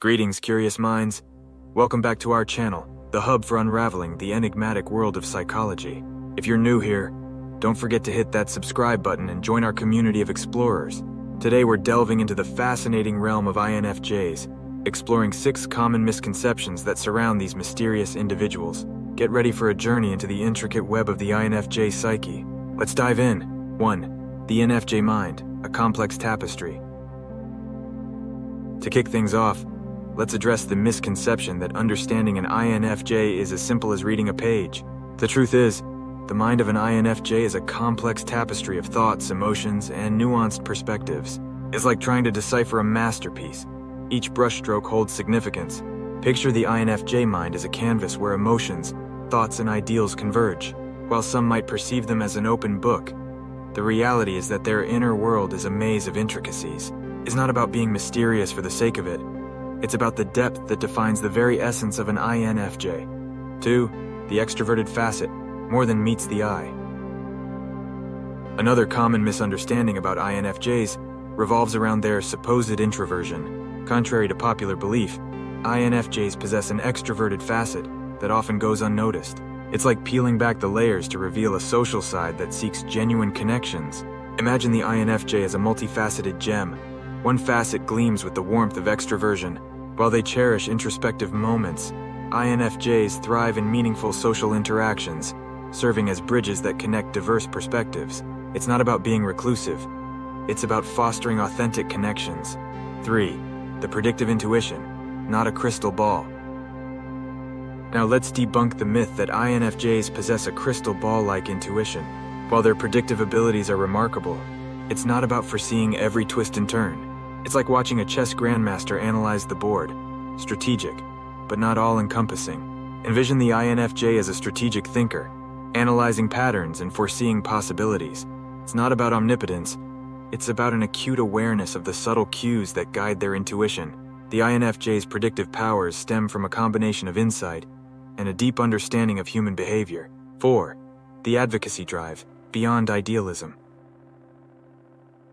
Greetings, curious minds. Welcome back to our channel, the hub for unraveling the enigmatic world of psychology. If you're new here, don't forget to hit that subscribe button and join our community of explorers. Today we're delving into the fascinating realm of INFJs, exploring 6 common misconceptions that surround these mysterious individuals. Get ready for a journey into the intricate web of the INFJ psyche. Let's dive in. 1. The INFJ mind, a complex tapestry. To kick things off, let's address the misconception that understanding an INFJ is as simple as reading a page. The truth is, the mind of an INFJ is a complex tapestry of thoughts, emotions, and nuanced perspectives. It's like trying to decipher a masterpiece. Each brushstroke holds significance. Picture the INFJ mind as a canvas where emotions, thoughts, and ideals converge. While some might perceive them as an open book, the reality is that their inner world is a maze of intricacies. It's not about being mysterious for the sake of it. It's about the depth that defines the very essence of an INFJ. 2. The extroverted facet, more than meets the eye. Another common misunderstanding about INFJs revolves around their supposed introversion. Contrary to popular belief, INFJs possess an extroverted facet that often goes unnoticed. It's like peeling back the layers to reveal a social side that seeks genuine connections. Imagine the INFJ as a multifaceted gem. One facet gleams with the warmth of extroversion. While they cherish introspective moments, INFJs thrive in meaningful social interactions, serving as bridges that connect diverse perspectives. It's not about being reclusive. It's about fostering authentic connections. 3. The predictive intuition, not a crystal ball. Now let's debunk the myth that INFJs possess a crystal ball-like intuition. While their predictive abilities are remarkable, it's not about foreseeing every twist and turn. It's like watching a chess grandmaster analyze the board. Strategic, but not all-encompassing. Envision the INFJ as a strategic thinker, analyzing patterns and foreseeing possibilities. It's not about omnipotence. It's about an acute awareness of the subtle cues that guide their intuition. The INFJ's predictive powers stem from a combination of insight and a deep understanding of human behavior. 4. The advocacy drive, beyond idealism.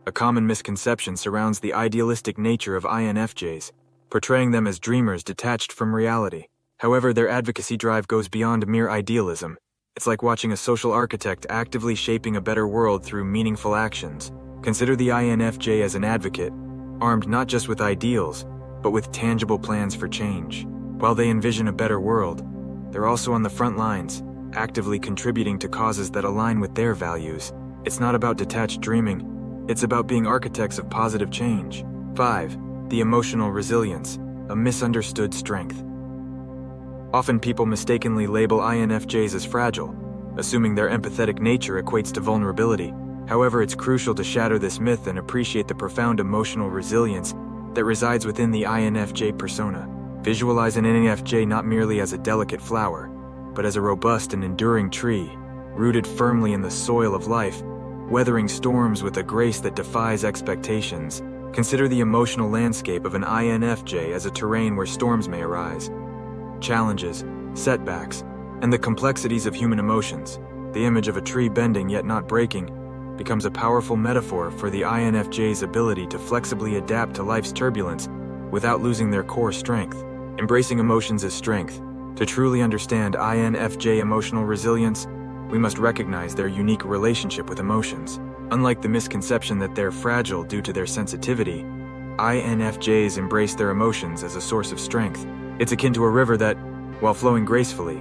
A common misconception surrounds the idealistic nature of INFJs, portraying them as dreamers detached from reality. However, their advocacy drive goes beyond mere idealism. It's like watching a social architect actively shaping a better world through meaningful actions. Consider the INFJ as an advocate, armed not just with ideals, but with tangible plans for change. While they envision a better world, they're also on the front lines, actively contributing to causes that align with their values. It's not about detached dreaming. It's about being architects of positive change. 5. The emotional resilience, a misunderstood strength. Often people mistakenly label INFJs as fragile, assuming their empathetic nature equates to vulnerability. However, it's crucial to shatter this myth and appreciate the profound emotional resilience that resides within the INFJ persona. Visualize an INFJ not merely as a delicate flower, but as a robust and enduring tree, rooted firmly in the soil of life, weathering storms with a grace that defies expectations. Consider the emotional landscape of an INFJ as a terrain where storms may arise. Challenges, setbacks, and the complexities of human emotions. The image of a tree bending yet not breaking becomes a powerful metaphor for the INFJ's ability to flexibly adapt to life's turbulence without losing their core strength. Embracing emotions as strength. To truly understand INFJ emotional resilience, we must recognize their unique relationship with emotions. Unlike the misconception that they're fragile due to their sensitivity, INFJs embrace their emotions as a source of strength. It's akin to a river that, while flowing gracefully,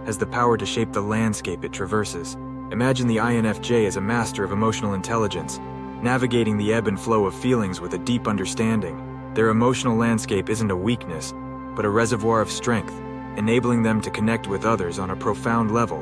has the power to shape the landscape it traverses. Imagine the INFJ as a master of emotional intelligence, navigating the ebb and flow of feelings with a deep understanding. Their emotional landscape isn't a weakness, but a reservoir of strength, enabling them to connect with others on a profound level,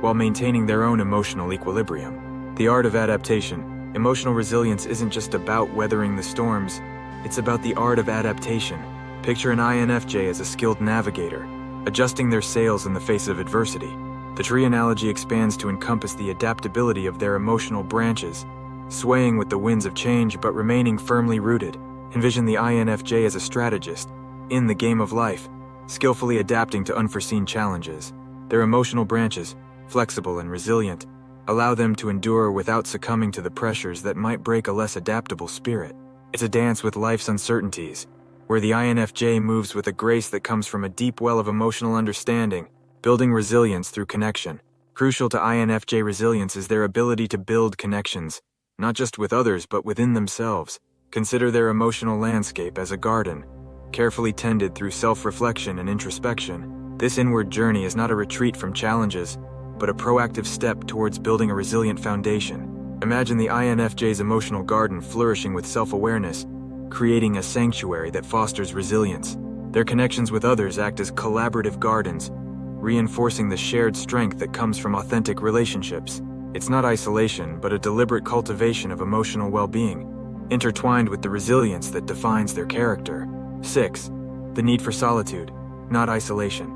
while maintaining their own emotional equilibrium. The art of adaptation. Emotional resilience isn't just about weathering the storms, it's about the art of adaptation. Picture an INFJ as a skilled navigator, adjusting their sails in the face of adversity. The tree analogy expands to encompass the adaptability of their emotional branches, swaying with the winds of change but remaining firmly rooted. Envision the INFJ as a strategist, in the game of life, skillfully adapting to unforeseen challenges. Their emotional branches, flexible and resilient, allow them to endure without succumbing to the pressures that might break a less adaptable spirit. It's a dance with life's uncertainties, where the INFJ moves with a grace that comes from a deep well of emotional understanding, building resilience through connection. Crucial to INFJ resilience is their ability to build connections, not just with others but within themselves. Consider their emotional landscape as a garden, carefully tended through self-reflection and introspection. This inward journey is not a retreat from challenges, but a proactive step towards building a resilient foundation. Imagine the INFJ's emotional garden flourishing with self-awareness, creating a sanctuary that fosters resilience. Their connections with others act as collaborative gardens, reinforcing the shared strength that comes from authentic relationships. It's not isolation, but a deliberate cultivation of emotional well-being, intertwined with the resilience that defines their character. 6. The need for solitude, not isolation.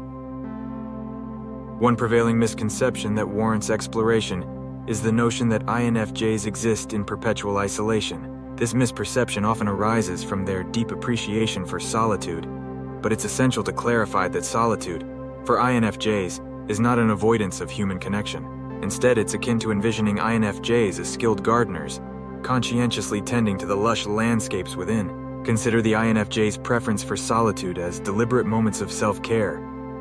One prevailing misconception that warrants exploration is the notion that INFJs exist in perpetual isolation. This misperception often arises from their deep appreciation for solitude, but it's essential to clarify that solitude, for INFJs, is not an avoidance of human connection. Instead, it's akin to envisioning INFJs as skilled gardeners, conscientiously tending to the lush landscapes within. Consider the INFJ's preference for solitude as deliberate moments of self-care,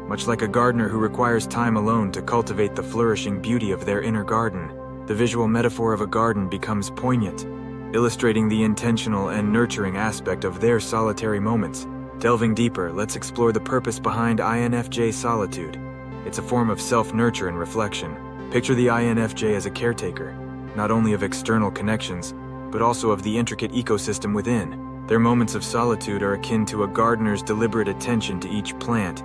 much like a gardener who requires time alone to cultivate the flourishing beauty of their inner garden. The visual metaphor of a garden becomes poignant, illustrating the intentional and nurturing aspect of their solitary moments. Delving deeper, let's explore the purpose behind INFJ solitude. It's a form of self-nurture and reflection. Picture the INFJ as a caretaker, not only of external connections, but also of the intricate ecosystem within. Their moments of solitude are akin to a gardener's deliberate attention to each plant,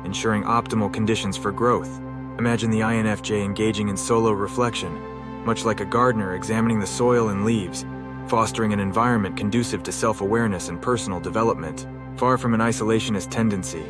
ensuring optimal conditions for growth. Imagine the INFJ engaging in solo reflection, much like a gardener examining the soil and leaves, fostering an environment conducive to self-awareness and personal development. Far from an isolationist tendency,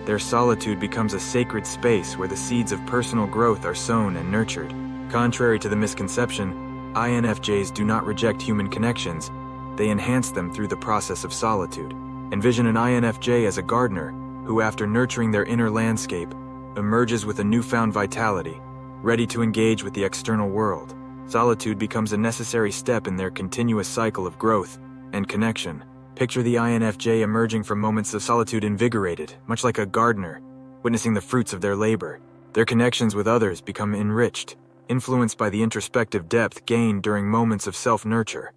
their solitude becomes a sacred space where the seeds of personal growth are sown and nurtured. Contrary to the misconception, INFJs do not reject human connections, they enhance them through the process of solitude. Envision an INFJ as a gardener who, after nurturing their inner landscape, emerges with a newfound vitality, ready to engage with the external world. Solitude becomes a necessary step in their continuous cycle of growth and connection. Picture the INFJ emerging from moments of solitude invigorated, much like a gardener, witnessing the fruits of their labor. Their connections with others become enriched, influenced by the introspective depth gained during moments of self-nurture.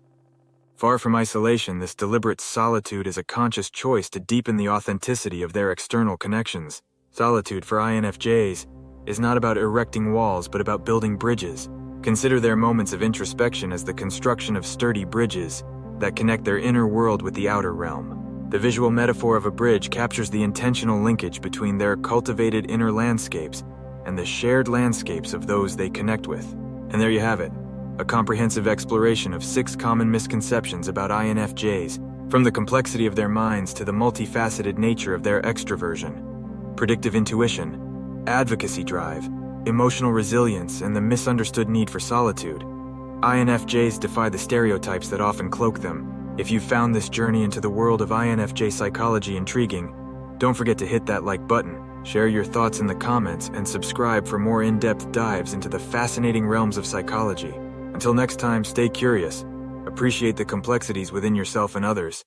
Far from isolation, this deliberate solitude is a conscious choice to deepen the authenticity of their external connections. Solitude for INFJs is not about erecting walls, but about building bridges. Consider their moments of introspection as the construction of sturdy bridges that connect their inner world with the outer realm. The visual metaphor of a bridge captures the intentional linkage between their cultivated inner landscapes and the shared landscapes of those they connect with. And there you have it, a comprehensive exploration of 6 common misconceptions about INFJs, from the complexity of their minds to the multifaceted nature of their extroversion, predictive intuition, advocacy drive, emotional resilience, and the misunderstood need for solitude. INFJs defy the stereotypes that often cloak them. If you found this journey into the world of INFJ psychology intriguing, don't forget to hit that like button, share your thoughts in the comments, and subscribe for more in-depth dives into the fascinating realms of psychology. Until next time, stay curious, appreciate the complexities within yourself and others,